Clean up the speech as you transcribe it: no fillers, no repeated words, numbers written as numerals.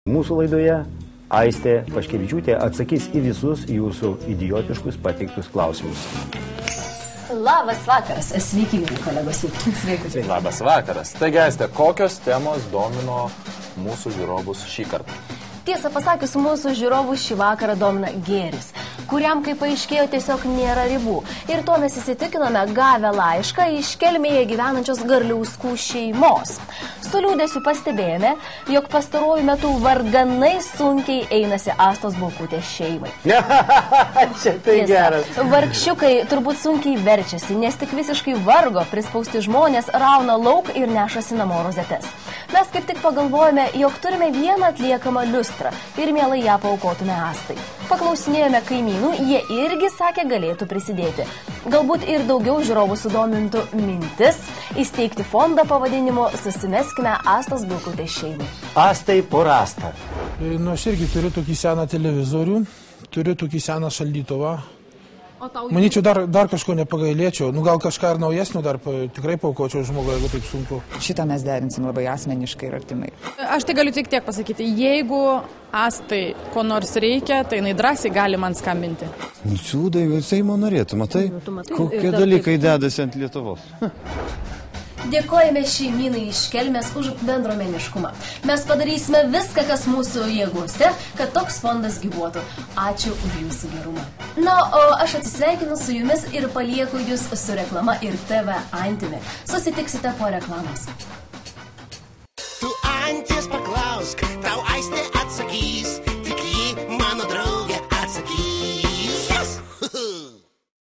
Mūsų laidoje Aistė Paškevičiūtė atsakys į visus jūsų idiotiškus pateiktus klausimus. Labas vakaras, sveiki, kolegos. Sveiki. Labas vakaras. Taigi, Aistė, kokios temos domino mūsų žiūrovus šį kartą? Tiesą pasakius, mūsų žiūrovus šį vakarą domina gėris, kuriam, kaip paaiškėjo, tiesiog nėra ribų. Ir tuo mes įsitikinome gavę laišką iš Kelmėje gyvenančios Garliauskų šeimos. Su liūdėsiu pastebėjome, jog pastaruoju metu varganai sunkiai einasi Astos Baukutės šeimai. Čia tai geras. Vargšiukai turbūt sunkiai verčiasi, nes tik visiškai vargo prispausti žmonės rauna lauk ir nešasi namo rozetes. Mes kaip tik pagalvojame, jog turime vieną atliekamą liustrą ir mielai ją paaukotume Astai. Paklausinėjome kaimynų, jie irgi sakė galėtų prisidėti. Galbūt ir daugiau žiūrovų sudomintų mintis įsteigti fondą pavadinimu Susimeskime Astos Baukutės šeimai. Astai po rastą. Aš irgi turiu tokį seną televizorių, turiu tokį seną šaldytuvą. Manyčiau, dar kažko nepagailėčiau. Gal kažką ir naujesnio dar tikrai paukočiau žmogui, jeigu taip sunku. Šitą mes derinsim labai asmeniškai ir artimai. Aš tai galiu tik tiek pasakyti. Jeigu Astai ko nors reikia, tai jinai drąsiai gali man skambinti. Siūdai, Seimo norėtų, matai? Kokie dalykai dedasi ant Lietuvos? Dėkojame šeimynai iš Kelmės už bendruomeniškumą. Mes padarysime viską, kas mūsų jėgose, kad toks fondas gyvuotų. Ačiū už jūsų gerumą. Na, o aš atsisveikinu su jumis ir palieku jūs su reklama ir TV Antimi. Susitiksite po reklamos. Tu Anties paklausk, tau Aistė atsakys.